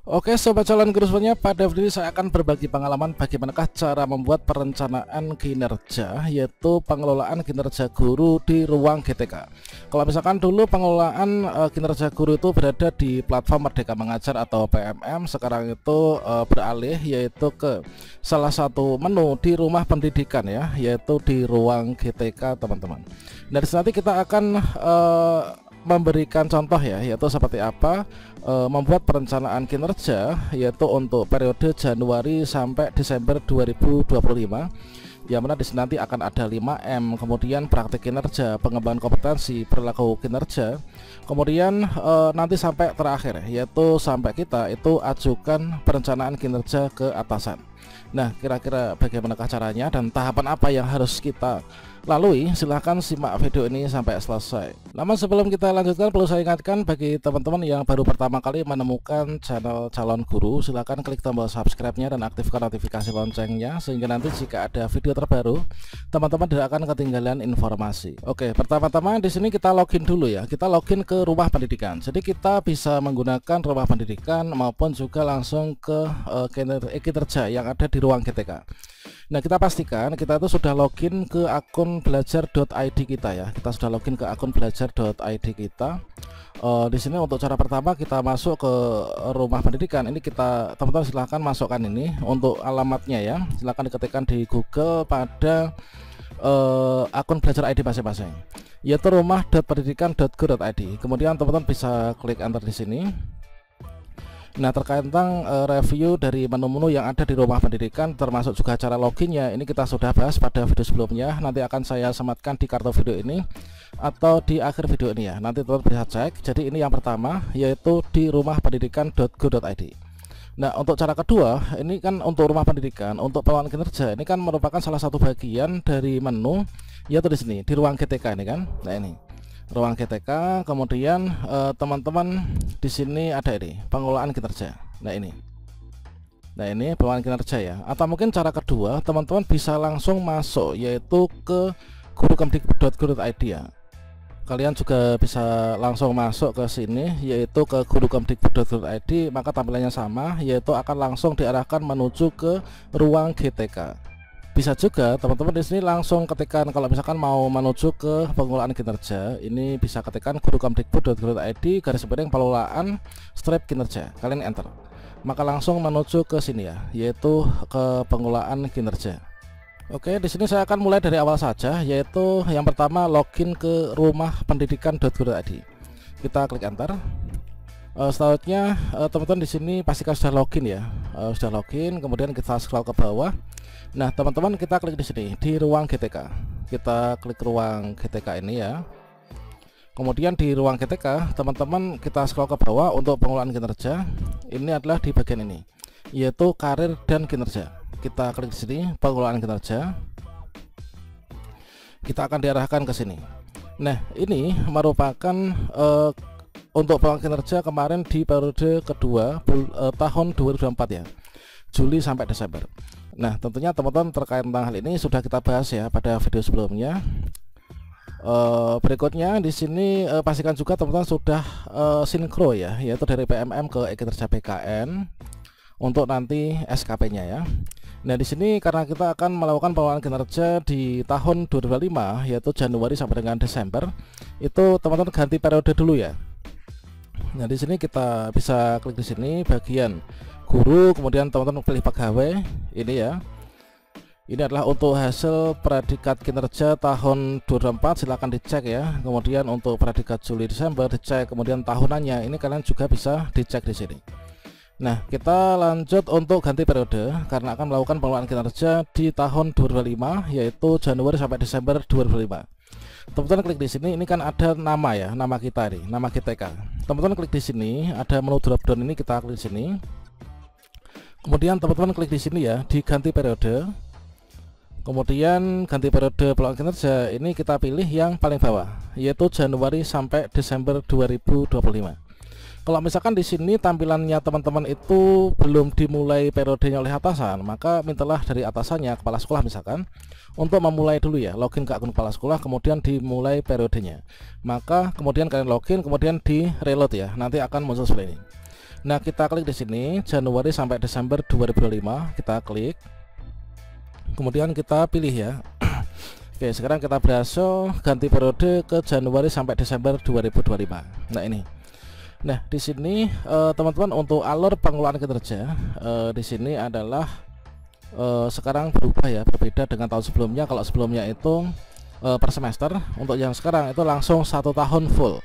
Oke sobat calon guru semuanya, pada video ini saya akan berbagi pengalaman bagaimanakah cara membuat perencanaan kinerja, yaitu pengelolaan kinerja guru di ruang GTK. Kalau misalkan dulu pengelolaan kinerja guru itu berada di platform Merdeka Mengajar atau PMM, sekarang itu beralih yaitu ke salah satu menu di rumah pendidikan ya, yaitu di ruang GTK teman-teman. Dari sini nanti kita akan memberikan contoh ya, yaitu seperti apa membuat perencanaan kinerja yaitu untuk periode Januari sampai Desember 2025, yang mana di sini nanti akan ada 5M, kemudian praktik kinerja, pengembangan kompetensi, perilaku kinerja, kemudian nanti sampai terakhir yaitu sampai kita itu ajukan perencanaan kinerja ke atasan. Nah, kira-kira bagaimanakah caranya dan tahapan apa yang harus kita lalui? Silahkan simak video ini sampai selesai. Namun sebelum kita lanjutkan, perlu saya ingatkan bagi teman-teman yang baru pertama kali menemukan channel Calon Guru, silahkan klik tombol subscribe-nya dan aktifkan notifikasi loncengnya, sehingga nanti jika ada video terbaru teman-teman tidak akan ketinggalan informasi. Oke, pertama-tama di sini kita login dulu ya. Kita login ke rumah pendidikan. Jadi kita bisa menggunakan rumah pendidikan maupun juga langsung ke kinerja yang ada di ruang GTK. Nah, kita pastikan kita itu sudah login ke akun belajar.id kita ya. Kita sudah login ke akun belajar.id kita. Di sini untuk cara pertama kita masuk ke rumah pendidikan. Ini kita teman-teman silahkan masukkan ini untuk alamatnya ya. Silahkan diketikkan di Google pada akun belajar ID masing-masing, yaitu rumah.pendidikan.go.id. Kemudian teman-teman bisa klik enter di sini. Nah, terkait tentang review dari menu-menu yang ada di rumah pendidikan termasuk juga cara loginnya, ini kita sudah bahas pada video sebelumnya. Nanti akan saya sematkan di kartu video ini atau di akhir video ini ya. Nanti teman bisa cek. Jadi ini yang pertama yaitu di rumahpendidikan.go.id. Nah, untuk cara kedua, ini kan untuk rumah pendidikan, untuk pengelolaan kinerja, ini kan merupakan salah satu bagian dari menu yaitu di sini di ruang GTK ini kan. Nah, ini ruang GTK, kemudian teman-teman di sini ada ini pengelolaan kinerja. Nah ini pengelolaan kinerja ya. Atau mungkin cara kedua teman-teman bisa langsung masuk yaitu ke gurukemdikbud.go.id ya. Kalian juga bisa langsung masuk ke sini yaitu ke gurukemdikbud.go.id, maka tampilannya sama yaitu akan langsung diarahkan menuju ke ruang GTK. Bisa juga teman-teman di sini langsung ketikkan, kalau misalkan mau menuju ke pengelolaan kinerja, ini bisa ketikkan gurukemdikbud.go.id / pengelolaan strip kinerja, kalian enter, maka langsung menuju ke sini ya, yaitu ke pengelolaan kinerja. Oke, di sini saya akan mulai dari awal saja, yaitu yang pertama login ke rumahpendidikan.go.id. Kita klik enter. Selanjutnya teman-teman di sini pastikan sudah login ya, sudah login, kemudian kita scroll ke bawah. Nah, teman-teman kita klik di sini di ruang GTK. Kita klik ruang GTK ini ya. Kemudian di ruang GTK, teman-teman kita scroll ke bawah untuk pengelolaan kinerja. Ini adalah di bagian ini, yaitu karir dan kinerja. Kita klik di sini pengelolaan kinerja. Kita akan diarahkan ke sini. Nah, ini merupakan untuk pengelolaan kinerja kemarin di periode kedua tahun 2024 ya, Juli sampai Desember. Nah, tentunya teman-teman terkait tentang hal ini sudah kita bahas ya pada video sebelumnya. Berikutnya di sini pastikan juga teman-teman sudah sinkro ya, yaitu dari PMM ke kinerja BKN untuk nanti SKP-nya ya. Nah, di sini karena kita akan melakukan pengelolaan kinerja di tahun 2025 yaitu Januari sampai dengan Desember, itu teman-teman ganti periode dulu ya. Nah, di sini kita bisa klik di sini bagian guru, kemudian teman-teman pilih pegawai ini ya. Ini adalah untuk hasil predikat kinerja tahun 2024, silahkan dicek ya. Kemudian untuk predikat Juli Desember dicek, kemudian tahunannya ini kalian juga bisa dicek di sini. Nah, kita lanjut untuk ganti periode karena akan melakukan pengelolaan kinerja di tahun 2025 yaitu Januari sampai Desember 2025. Teman-teman klik di sini, ini kan ada nama ya, nama kita nih, nama GTK. Teman-teman klik di sini, ada menu drop down ini, kita klik di sini. Kemudian teman-teman klik di sini ya, di ganti periode. Kemudian ganti periode pengelolaan kinerja, ini kita pilih yang paling bawah, yaitu Januari sampai Desember 2025. Kalau misalkan di sini tampilannya teman-teman itu belum dimulai periodenya oleh atasan, maka mintalah dari atasannya, kepala sekolah misalkan, untuk memulai dulu ya, login ke akun kepala sekolah, kemudian dimulai periodenya. Maka kemudian kalian login, kemudian di reload ya, nanti akan muncul seperti ini. Nah, kita klik di sini Januari sampai Desember 2025, kita klik. Kemudian kita pilih ya. Oke, sekarang kita berhasil ganti periode ke Januari sampai Desember 2025. Nah, ini. Nah, di sini teman-teman untuk alur pengelolaan kinerja di sini adalah sekarang berubah ya, berbeda dengan tahun sebelumnya. Kalau sebelumnya itu per semester, untuk yang sekarang itu langsung 1 tahun full.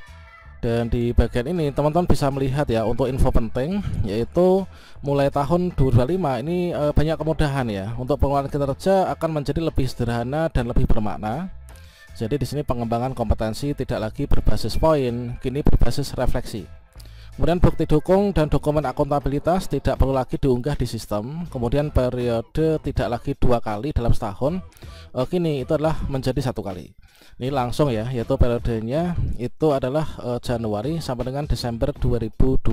Dan di bagian ini teman-teman bisa melihat ya, untuk info penting yaitu mulai tahun 2025 ini banyak kemudahan ya. Untuk pengelolaan kinerja akan menjadi lebih sederhana dan lebih bermakna. Jadi di sini pengembangan kompetensi tidak lagi berbasis poin, kini berbasis refleksi. Kemudian bukti dukung dan dokumen akuntabilitas tidak perlu lagi diunggah di sistem. Kemudian periode tidak lagi 2 kali dalam setahun, kini itu adalah menjadi 1 kali. Ini langsung ya, yaitu periodenya itu adalah Januari sampai dengan Desember 2025.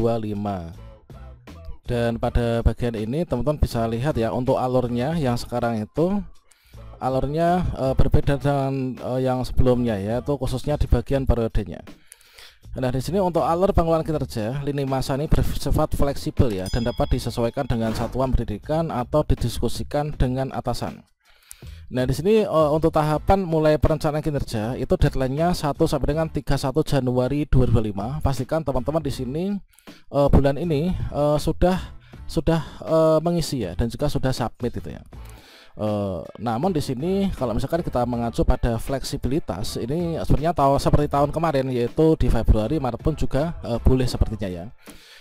Dan pada bagian ini teman-teman bisa lihat ya, untuk alurnya yang sekarang itu alurnya berbeda dengan yang sebelumnya, yaitu khususnya di bagian periodenya. Nah, di sini untuk alur pengelolaan kinerja, lini masa ini bersifat fleksibel ya, dan dapat disesuaikan dengan satuan pendidikan atau didiskusikan dengan atasan. Nah, di sini untuk tahapan mulai perencanaan kinerja itu deadline-nya 1 sampai dengan 31 Januari 2025. Pastikan teman-teman di sini bulan ini sudah mengisi ya, dan juga sudah submit itu ya. Namun di sini kalau misalkan kita mengacu pada fleksibilitas, ini sebenarnya seperti tahun kemarin, yaitu di Februari, Maret pun juga boleh sepertinya ya.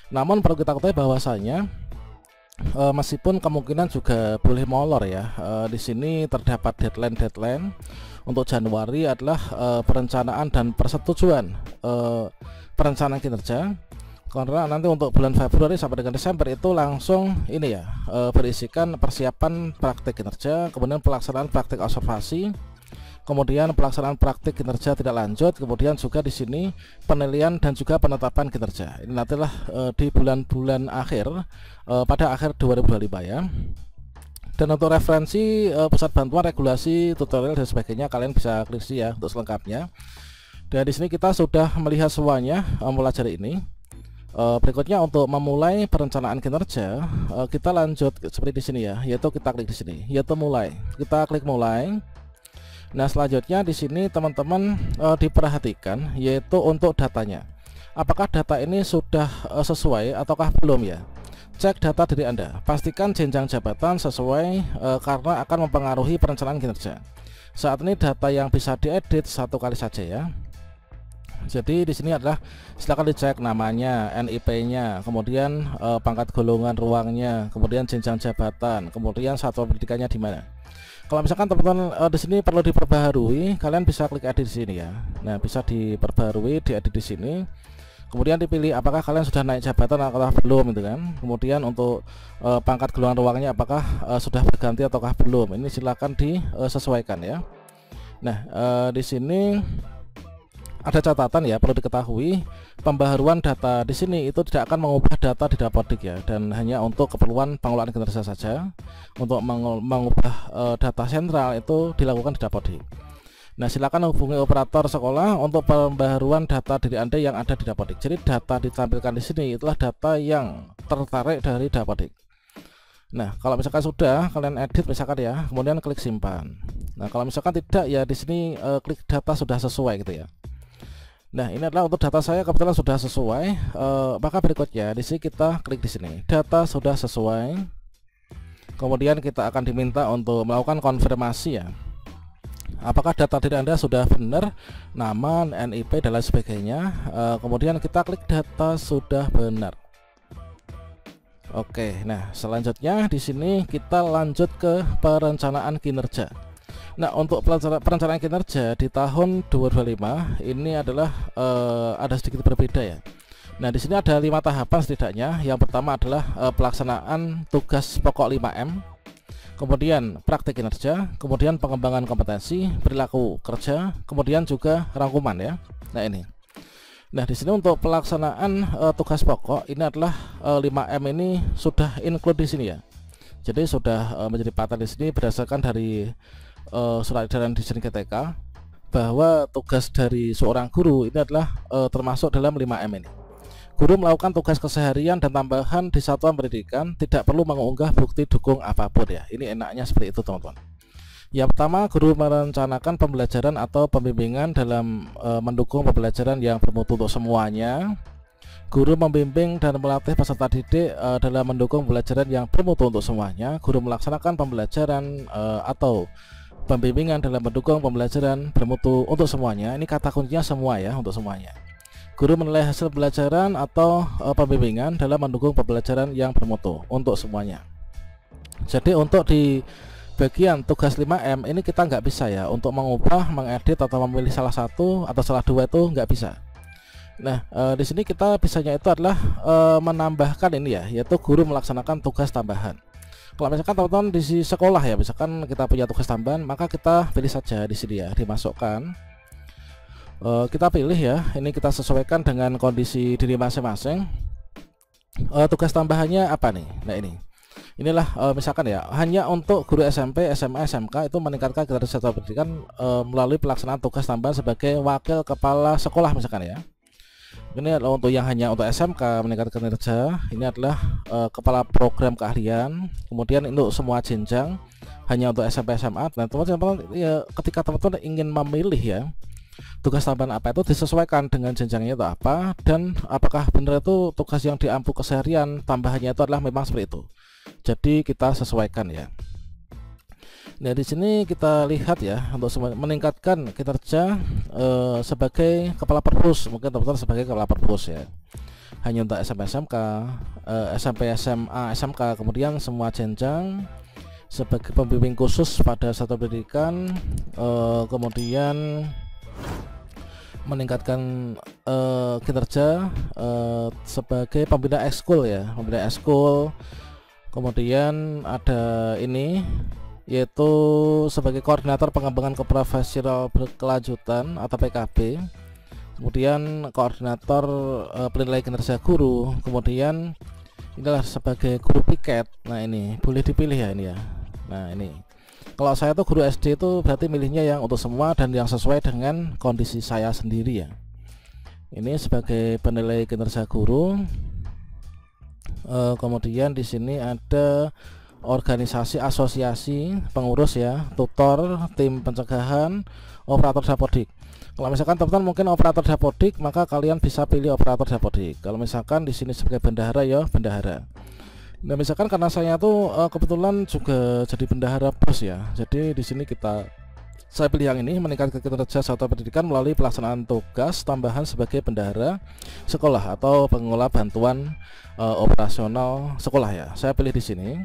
Namun perlu kita ketahui bahwasanya meskipun kemungkinan juga boleh molor ya, di sini terdapat deadline untuk Januari adalah perencanaan dan persetujuan perencanaan kinerja. Karena nanti untuk bulan Februari sampai dengan Desember itu langsung ini ya, berisikan persiapan praktik kinerja, kemudian pelaksanaan praktik observasi, kemudian pelaksanaan praktik kinerja tidak lanjut, kemudian juga di sini penilaian dan juga penetapan kinerja. Ini nantilah di bulan-bulan akhir, pada akhir 2025 ya. Dan untuk referensi pusat bantuan regulasi tutorial dan sebagainya, kalian bisa klik ya untuk selengkapnya. Dan di sini kita sudah melihat semuanya, mempelajari ini. Berikutnya untuk memulai perencanaan kinerja, kita lanjut seperti di sini ya, yaitu kita klik di sini, yaitu mulai. Kita klik mulai. Nah, selanjutnya di sini teman-teman diperhatikan yaitu untuk datanya. Apakah data ini sudah sesuai ataukah belum ya? Cek data diri Anda. Pastikan jenjang jabatan sesuai karena akan mempengaruhi perencanaan kinerja. Saat ini data yang bisa diedit 1 kali saja ya. Jadi di sini adalah silakan dicek namanya, NIP-nya, kemudian pangkat golongan ruangnya, kemudian jenjang jabatan, kemudian satuan pendidikannya di mana. Kalau misalkan teman-teman di sini perlu diperbaharui, kalian bisa klik edit di sini ya. Nah, bisa diperbaharui, diedit di sini. Kemudian dipilih apakah kalian sudah naik jabatan atau belum gitu kan. Kemudian untuk pangkat golongan ruangnya apakah sudah berganti ataukah belum. Ini silakan disesuaikan ya. Nah, di sini ada catatan ya, perlu diketahui pembaharuan data di sini itu tidak akan mengubah data di Dapodik ya, dan hanya untuk keperluan pengelolaan kinerja saja. Untuk mengubah data sentral itu dilakukan di Dapodik. Nah, silakan hubungi operator sekolah untuk pembaharuan data diri Anda yang ada di Dapodik. Jadi data ditampilkan di sini itulah data yang tertarik dari Dapodik. Nah, kalau misalkan sudah, kalian edit misalkan ya, kemudian klik simpan. Nah, kalau misalkan tidak ya, di sini klik data sudah sesuai gitu ya. Nah, ini adalah untuk data saya kebetulan sudah sesuai. Maka berikutnya di sini kita klik di sini, data sudah sesuai. Kemudian kita akan diminta untuk melakukan konfirmasi ya. Apakah data diri Anda sudah benar, nama, NIP dan lain sebagainya. Kemudian kita klik data sudah benar. Oke, nah selanjutnya di sini kita lanjut ke perencanaan kinerja. Nah, untuk perencanaan kinerja di tahun 2025 ini adalah ada sedikit berbeda ya. Nah, di sini ada 5 tahapan setidaknya. Yang pertama adalah pelaksanaan tugas pokok 5M, kemudian praktik kinerja, kemudian pengembangan kompetensi, perilaku kerja, kemudian juga rangkuman ya. Nah, ini. Nah, di sini untuk pelaksanaan tugas pokok ini adalah 5M ini sudah include di sini ya. Jadi sudah menjadi paten di sini berdasarkan dari surat edaran Dirjen GTK bahwa tugas dari seorang guru ini adalah termasuk dalam 5M ini. Guru melakukan tugas keseharian dan tambahan di satuan pendidikan tidak perlu mengunggah bukti dukung apapun ya. Ini enaknya seperti itu teman-teman. Yang pertama, guru merencanakan pembelajaran atau pembimbingan dalam mendukung pembelajaran yang bermutu untuk semuanya. Guru membimbing dan melatih peserta didik dalam mendukung pembelajaran yang bermutu untuk semuanya. Guru melaksanakan pembelajaran atau pembimbingan dalam mendukung pembelajaran bermutu untuk semuanya. Ini kata kuncinya semua ya, untuk semuanya. Guru menilai hasil pembelajaran atau pembimbingan dalam mendukung pembelajaran yang bermutu untuk semuanya. Jadi untuk di bagian tugas 5M ini kita nggak bisa ya untuk mengubah, mengedit atau memilih salah satu atau salah dua, itu nggak bisa. Nah di sini kita bisanya itu adalah menambahkan ini ya, yaitu guru melaksanakan tugas tambahan. Kalau misalkan teman-teman di sekolah ya, misalkan kita punya tugas tambahan, maka kita pilih saja di sini ya, dimasukkan. Kita pilih ya, ini kita sesuaikan dengan kondisi diri masing-masing. Tugas tambahannya apa nih? Nah inilah misalkan ya, hanya untuk guru SMP, SMA, SMK itu meningkatkan kinerja satuan pendidikan melalui pelaksanaan tugas tambahan sebagai wakil kepala sekolah misalkan ya. Ini adalah untuk yang hanya untuk SMK meningkatkan kinerja, ini adalah kepala program keahlian. Kemudian untuk semua jenjang hanya untuk SMP, SMA. Nah teman-teman ya, ketika teman-teman ingin memilih ya tugas tambahan apa, itu disesuaikan dengan jenjangnya itu apa, dan apakah benar itu tugas yang diampu keseharian tambahannya itu adalah memang seperti itu. Jadi kita sesuaikan ya. Nah di sini kita lihat ya, untuk meningkatkan kinerja sebagai kepala perpus, mungkin teman-teman sebagai kepala perpus ya, hanya untuk SMP, SMK, SMP, SMA, SMK, kemudian semua jenjang sebagai pembimbing khusus pada satu pendidikan, kemudian meningkatkan kinerja sebagai pembina ekskul ya, pembina ekskul. Kemudian ada ini, yaitu sebagai koordinator pengembangan keprofesional berkelanjutan atau PKB. Kemudian koordinator penilai kinerja guru. Kemudian inilah sebagai guru piket. Nah ini boleh dipilih ya ini ya. Nah ini, kalau saya tuh guru SD itu berarti milihnya yang untuk semua dan yang sesuai dengan kondisi saya sendiri ya. Ini sebagai penilai kinerja guru. Kemudian di sini ada organisasi, asosiasi, pengurus ya, tutor, tim pencegahan, operator dapodik. Kalau misalkan teman-teman mungkin operator dapodik, maka kalian bisa pilih operator dapodik. Kalau misalkan di sini sebagai bendahara ya bendahara. Nah misalkan karena saya tuh kebetulan juga jadi bendahara pos ya, jadi di sini saya pilih yang ini, meningkatkan kinerja satuan pendidikan melalui pelaksanaan tugas tambahan sebagai bendahara sekolah atau pengelola bantuan operasional sekolah ya. Saya pilih di sini.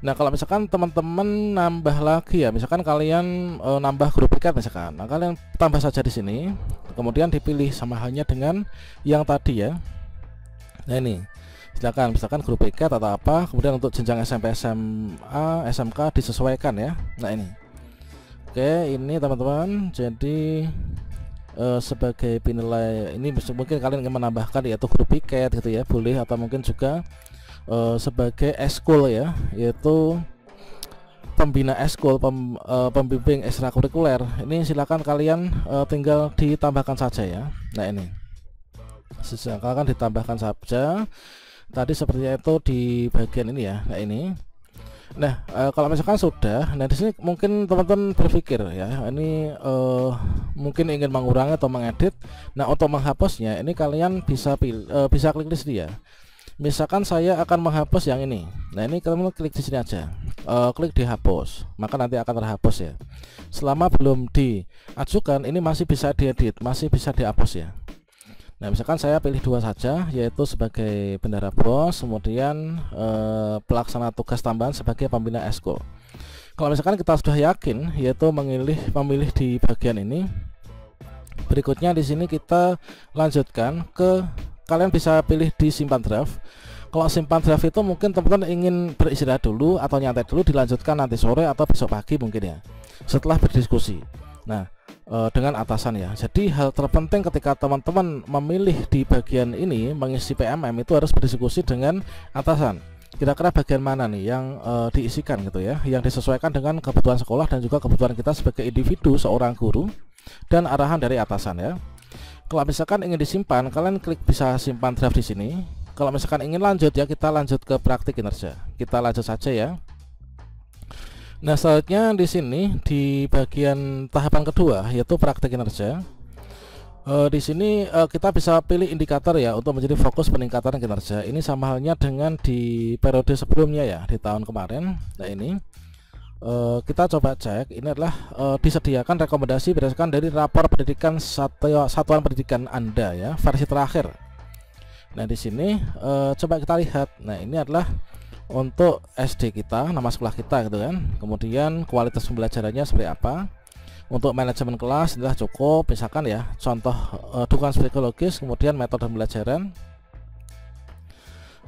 Nah kalau misalkan teman-teman nambah lagi ya, misalkan kalian nambah grup piket misalkan, nah kalian tambah saja di sini, kemudian dipilih sama halnya dengan yang tadi ya. Nah ini, silakan misalkan grup piket atau apa, kemudian untuk jenjang SMP, SMA, SMK disesuaikan ya. Nah ini, oke ini teman-teman, jadi sebagai penilai ini mungkin kalian ingin menambahkan yaitu grup piket gitu ya, boleh, atau mungkin juga sebagai ekskul ya, yaitu pembina ekskul, pembimbing ekstrakurikuler. Ini silakan kalian tinggal ditambahkan saja ya. Nah ini silakan ditambahkan saja tadi seperti itu di bagian ini ya. Nah ini, nah kalau misalkan sudah, nah di sini mungkin teman-teman berpikir ya, ini mungkin ingin mengurangi atau mengedit. Nah untuk menghapusnya ini kalian bisa bisa klik di sini ya. Misalkan saya akan menghapus yang ini. Nah ini kalian klik di sini aja, klik dihapus, maka nanti akan terhapus ya. Selama belum diajukan ini masih bisa diedit, masih bisa dihapus ya. Nah misalkan saya pilih dua saja, yaitu sebagai bendahara bos, kemudian pelaksana tugas tambahan sebagai pembina ekskul. Kalau misalkan kita sudah yakin, yaitu memilih di bagian ini, berikutnya di sini kita lanjutkan ke, kalian bisa pilih di simpan draft. Kalau simpan draft itu mungkin teman-teman ingin beristirahat dulu atau nyantai dulu, dilanjutkan nanti sore atau besok pagi mungkin ya, setelah berdiskusi dengan atasan ya. Jadi hal terpenting ketika teman-teman memilih di bagian ini mengisi PMM itu harus berdiskusi dengan atasan. Kira-kira bagian mana nih yang diisikan gitu ya, yang disesuaikan dengan kebutuhan sekolah dan juga kebutuhan kita sebagai individu seorang guru dan arahan dari atasan ya. Kalau misalkan ingin disimpan, kalian klik bisa simpan draft di sini. Kalau misalkan ingin lanjut ya, kita lanjut ke praktik kinerja. Kita lanjut saja ya. Nah, selanjutnya di sini di bagian tahapan kedua yaitu praktik kinerja. Di sini kita bisa pilih indikator ya untuk menjadi fokus peningkatan kinerja. Ini sama halnya dengan di periode sebelumnya ya, di tahun kemarin. Nah, ini kita coba cek. Ini adalah disediakan rekomendasi berdasarkan dari rapor pendidikan satuan pendidikan Anda ya, versi terakhir. Nah, di sini coba kita lihat. Nah, ini adalah untuk SD kita, nama sekolah kita gitu kan. Kemudian kualitas pembelajarannya seperti apa. Untuk manajemen kelas adalah cukup, misalkan ya, contoh dukungan psikologis, kemudian metode pembelajaran.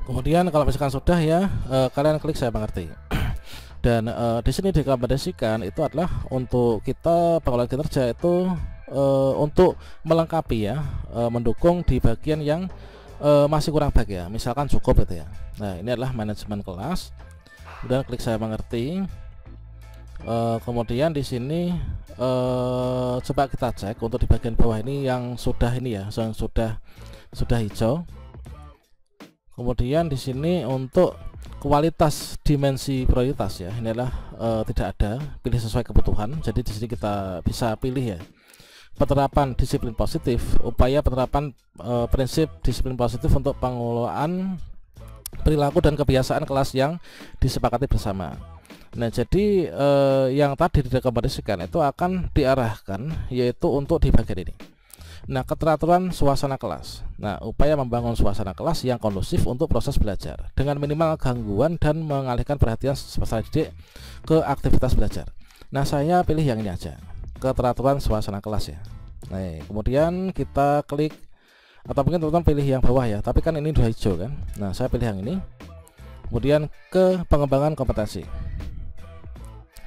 Kemudian kalau misalkan sudah ya, kalian klik saya mengerti. Dan di sini direkomendasikan itu adalah untuk kita pengelolaan kinerja itu untuk melengkapi ya, mendukung di bagian yang masih kurang baik ya, misalkan cukup gitu ya. Nah, ini adalah manajemen kelas. Kemudian klik saya mengerti. Kemudian di sini coba kita cek untuk di bagian bawah ini yang sudah ini ya, yang sudah hijau. Kemudian di sini untuk kualitas dimensi prioritas ya, ini adalah tidak ada, pilih sesuai kebutuhan. Jadi di sini kita bisa pilih ya, penerapan disiplin positif, upaya penerapan prinsip disiplin positif untuk pengelolaan perilaku dan kebiasaan kelas yang disepakati bersama. Nah, jadi yang tadi direkomendasikan itu akan diarahkan yaitu untuk di bagian ini. Nah, keteraturan suasana kelas. Nah, upaya membangun suasana kelas yang kondusif untuk proses belajar dengan minimal gangguan dan mengalihkan perhatian peserta didik ke aktivitas belajar. Nah, saya pilih yang ini aja, keteraturan suasana kelas ya. Nah, kemudian kita klik, atau mungkin teman-teman pilih yang bawah ya, tapi kan ini udah hijau kan. Nah, saya pilih yang ini. Kemudian ke pengembangan kompetensi.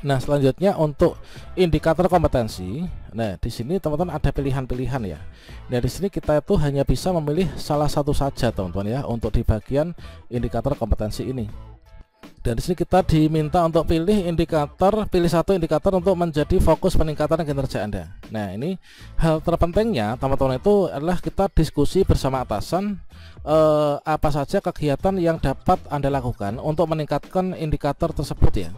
Nah, selanjutnya untuk indikator kompetensi. Nah, di sini teman-teman ada pilihan-pilihan ya. Nah, di sini kita itu hanya bisa memilih salah satu saja teman-teman ya, untuk di bagian indikator kompetensi ini. Dan di sini kita diminta untuk pilih satu indikator untuk menjadi fokus peningkatan kinerja Anda. Nah, ini hal terpentingnya teman-teman itu adalah kita diskusi bersama atasan apa saja kegiatan yang dapat Anda lakukan untuk meningkatkan indikator tersebut ya.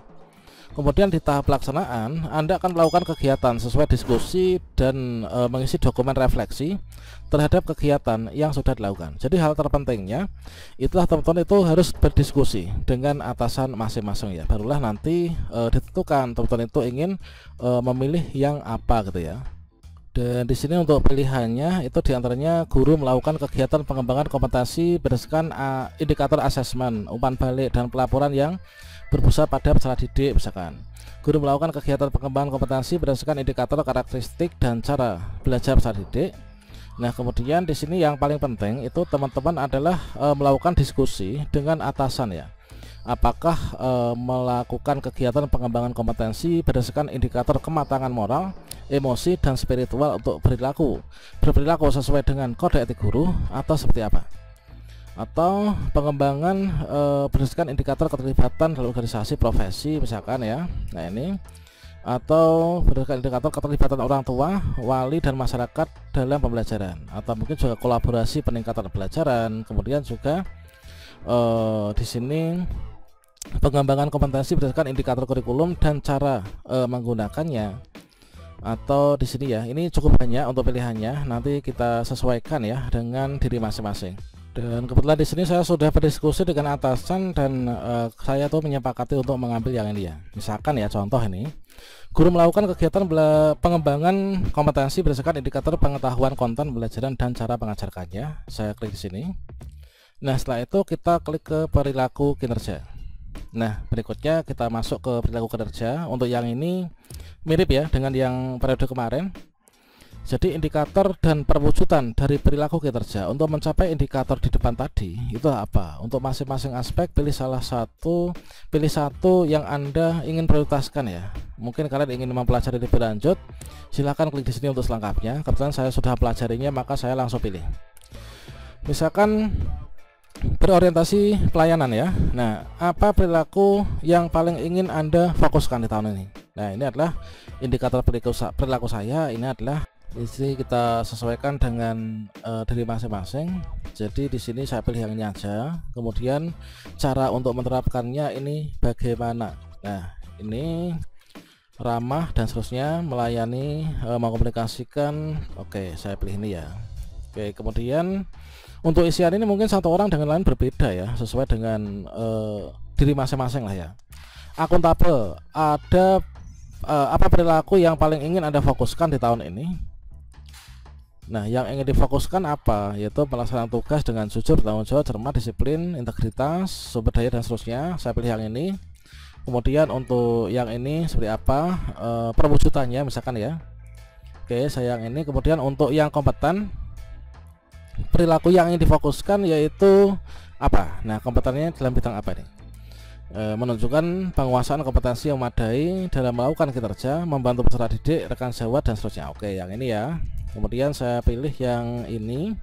Kemudian di tahap pelaksanaan Anda akan melakukan kegiatan sesuai diskusi dan mengisi dokumen refleksi terhadap kegiatan yang sudah dilakukan. Jadi hal terpentingnya itulah teman-teman itu harus berdiskusi dengan atasan masing-masing ya. Barulah nanti ditentukan teman-teman itu ingin memilih yang apa gitu ya. Dan di sini untuk pilihannya itu diantaranya guru melakukan kegiatan pengembangan kompetensi berdasarkan indikator asesmen, umpan balik dan pelaporan yang berpusat pada peserta didik misalkan. Guru melakukan kegiatan pengembangan kompetensi berdasarkan indikator karakteristik dan cara belajar peserta didik. Nah, kemudian di sini yang paling penting itu teman-teman adalah melakukan diskusi dengan atasan ya. Apakah melakukan kegiatan pengembangan kompetensi berdasarkan indikator kematangan moral, emosi dan spiritual untuk berperilaku sesuai dengan kode etik guru atau seperti apa? Atau pengembangan berdasarkan indikator keterlibatan dalam organisasi profesi misalkan ya. Nah, ini atau berdasarkan indikator keterlibatan orang tua, wali dan masyarakat dalam pembelajaran, atau mungkin juga kolaborasi peningkatan pembelajaran. Kemudian juga di sini pengembangan kompetensi berdasarkan indikator kurikulum dan cara menggunakannya. Atau di sini ya, ini cukup banyak untuk pilihannya. Nanti kita sesuaikan ya dengan diri masing-masing. Dan kebetulan di sini saya sudah berdiskusi dengan atasan dan saya tuh menyepakati untuk mengambil yang ini ya. Misalkan ya contoh ini, guru melakukan kegiatan pengembangan kompetensi berdasarkan indikator pengetahuan konten pembelajaran dan cara mengajarkannya. Saya klik di sini. Nah, setelah itu kita klik ke perilaku kinerja. Nah, berikutnya kita masuk ke perilaku kinerja. Untuk yang ini mirip ya dengan yang periode kemarin. Jadi indikator dan perwujudan dari perilaku kinerja untuk mencapai indikator di depan tadi itu apa? Untuk masing-masing aspek pilih satu yang Anda ingin prioritaskan ya. Mungkin kalian ingin mempelajari lebih lanjut, silahkan klik di sini untuk selengkapnya. Kebetulan saya sudah pelajarinya, maka saya langsung pilih. Misalkan berorientasi pelayanan ya. Nah, apa perilaku yang paling ingin Anda fokuskan di tahun ini? Nah, ini adalah indikator perilaku saya. Ini adalah Di sini kita sesuaikan dengan diri masing-masing. Jadi di sini saya pilih yang ini aja. Kemudian cara untuk menerapkannya ini bagaimana? Nah, ini ramah dan seterusnya, melayani, mengkomunikasikan. Oke, saya pilih ini ya. Oke, kemudian untuk isian ini mungkin satu orang dengan lain berbeda ya, sesuai dengan diri masing-masing lah ya. Akuntabel, ada apa perilaku yang paling ingin Anda fokuskan di tahun ini? Nah, yang ingin difokuskan apa? Yaitu pelaksanaan tugas dengan jujur, bertanggung jawab, cermat, disiplin, integritas, sumber daya dan seterusnya. Saya pilih yang ini. Kemudian untuk yang ini seperti apa perwujudannya misalkan ya. Oke, saya yang ini. Kemudian untuk yang kompeten, perilaku yang ingin difokuskan yaitu apa? Nah, kompetennya dalam bidang apa nih? Menunjukkan penguasaan kompetensi yang memadai dalam melakukan kinerja, membantu peserta didik, rekan sejawat dan seterusnya. Oke, yang ini ya. Kemudian saya pilih yang ini.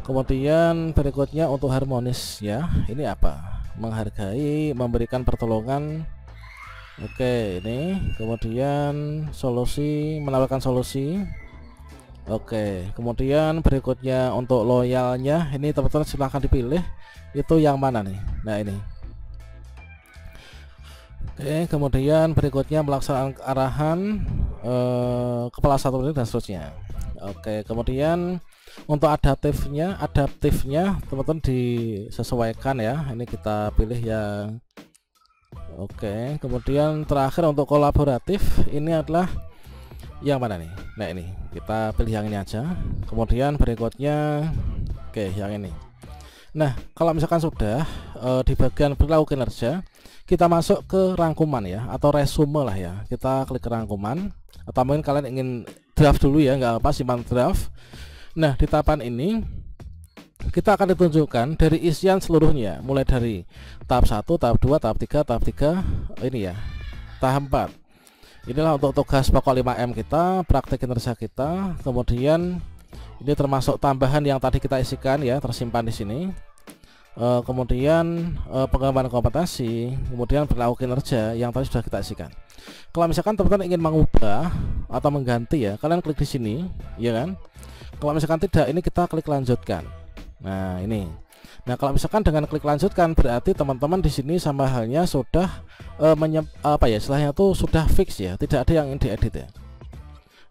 Kemudian berikutnya untuk harmonis ya. Ini apa? Menghargai, memberikan pertolongan. Oke, ini. Kemudian solusi, menawarkan solusi. Oke, kemudian berikutnya untuk loyalnya. Ini teman-teman silahkan dipilih itu yang mana nih. Nah, ini. Oke, kemudian berikutnya melaksanakan arahan kepala satu dan seterusnya. Oke, kemudian untuk adaptifnya teman-teman disesuaikan ya. Ini kita pilih yang oke. Kemudian terakhir untuk kolaboratif ini adalah yang mana nih? Nah, ini kita pilih yang ini aja. Kemudian berikutnya oke, yang ini. Nah, kalau misalkan sudah di bagian perilaku kinerja, kita masuk ke rangkuman ya, atau resume lah ya. Kita klik ke rangkuman, atau mungkin kalian ingin draft dulu ya, nggak apa, simpan draft. Nah, di tahapan ini kita akan ditunjukkan dari isian seluruhnya, mulai dari tahap 1, tahap 2, tahap 3, tahap 3 ini ya, tahap 4. Inilah untuk tugas pokok 5M kita, praktek kinerja kita. Kemudian ini termasuk tambahan yang tadi kita isikan ya, tersimpan di sini. Kemudian pengembangan kompetensi, kemudian perilaku kinerja yang tadi sudah kita isikan. Kalau misalkan teman-teman ingin mengubah atau mengganti ya, kalian klik di sini, ya kan? Kalau misalkan tidak, ini kita klik lanjutkan. Nah, ini. Nah, kalau misalkan dengan klik lanjutkan, berarti teman-teman di sini sama halnya sudah apa ya, istilahnya tuh sudah fix ya, tidak ada yang ingin diedit ya.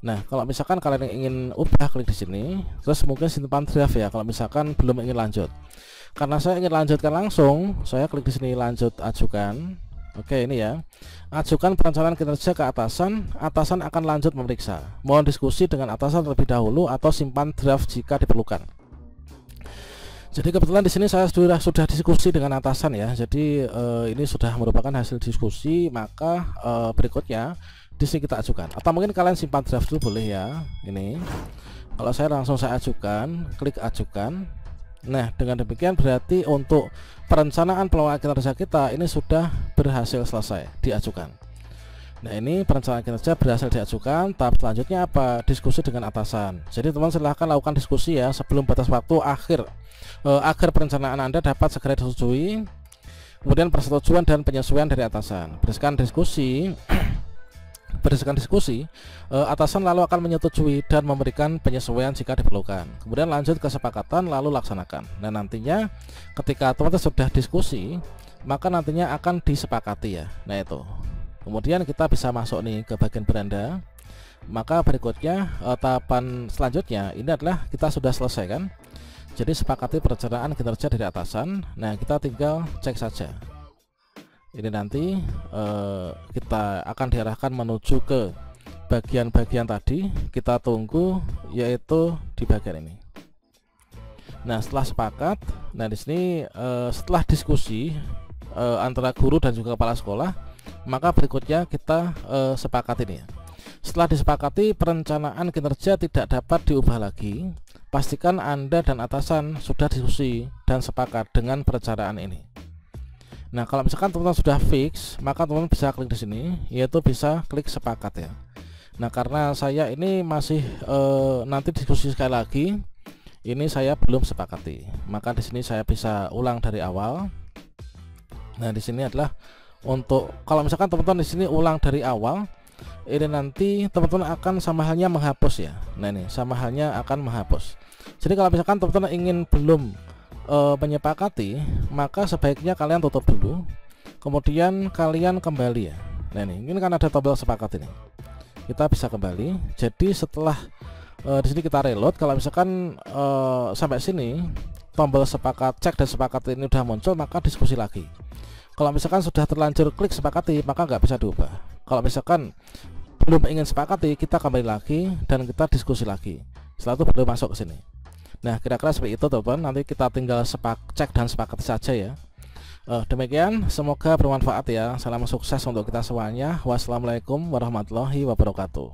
Nah, kalau misalkan kalian ingin ubah, klik di sini, terus mungkin simpan draft ya. Kalau misalkan belum ingin lanjut, karena saya ingin lanjutkan langsung, saya klik di sini lanjut ajukan. Oke, ini ya, ajukan perencanaan kinerja ke atasan. Atasan akan lanjut memeriksa. Mohon diskusi dengan atasan terlebih dahulu atau simpan draft jika diperlukan. Jadi kebetulan di sini saya sudah diskusi dengan atasan ya. Jadi ini sudah merupakan hasil diskusi, maka berikutnya di sini kita ajukan. Atau mungkin kalian simpan draft dulu boleh ya. Ini. Kalau saya langsung saya ajukan, klik ajukan. Nah, dengan demikian berarti untuk perencanaan pengelolaan kinerja kita ini sudah berhasil selesai diajukan. Nah, ini perencanaan kinerja berhasil diajukan. Tahap selanjutnya apa? Diskusi dengan atasan. Jadi teman silahkan lakukan diskusi ya sebelum batas waktu akhir agar perencanaan Anda dapat segera disetujui. Kemudian persetujuan dan penyesuaian dari atasan. Berdasarkan diskusi, atasan lalu akan menyetujui dan memberikan penyesuaian jika diperlukan. Kemudian lanjut ke kesepakatan lalu laksanakan. Nah, nantinya ketika teman-teman sudah diskusi, maka nantinya akan disepakati ya. Nah, itu. Kemudian kita bisa masuk nih ke bagian beranda. Maka berikutnya tahapan selanjutnya ini adalah kita sudah selesai kan. Jadi sepakati perencanaan kinerja dari atasan. Nah, kita tinggal cek saja. Ini nanti kita akan diarahkan menuju ke bagian-bagian tadi. Kita tunggu yaitu di bagian ini. Nah, setelah sepakat, nah di sini setelah diskusi antara guru dan juga kepala sekolah, maka berikutnya kita sepakat ini ya. Setelah disepakati perencanaan kinerja tidak dapat diubah lagi, pastikan Anda dan atasan sudah diskusi dan sepakat dengan perencanaan ini. Nah, kalau misalkan teman-teman sudah fix, maka teman-teman bisa klik di sini, yaitu bisa klik sepakat ya. Nah, karena saya ini masih nanti diskusi sekali lagi, ini saya belum sepakati, maka di sini saya bisa ulang dari awal. Nah, di sini adalah untuk kalau misalkan teman-teman di sini ulang dari awal, ini nanti teman-teman akan sama halnya menghapus ya. Nah ini sama halnya akan menghapus. Jadi kalau misalkan teman-teman ingin belum menyepakati, maka sebaiknya kalian tutup dulu, kemudian kalian kembali ya. Nah ini kan ada tombol sepakat ini, kita bisa kembali. Jadi setelah di sini kita reload, kalau misalkan sampai sini tombol sepakat, cek dan sepakat ini udah muncul, maka diskusi lagi. Kalau misalkan sudah terlanjur klik sepakati, maka nggak bisa diubah. Kalau misalkan belum ingin sepakati, kita kembali lagi dan kita diskusi lagi. Setelah itu baru masuk ke sini. Nah kira-kira seperti itu teman-teman. Nanti kita tinggal cek dan sepakati saja ya. Demikian, semoga bermanfaat ya. Salam sukses untuk kita semuanya. Wassalamualaikum warahmatullahi wabarakatuh.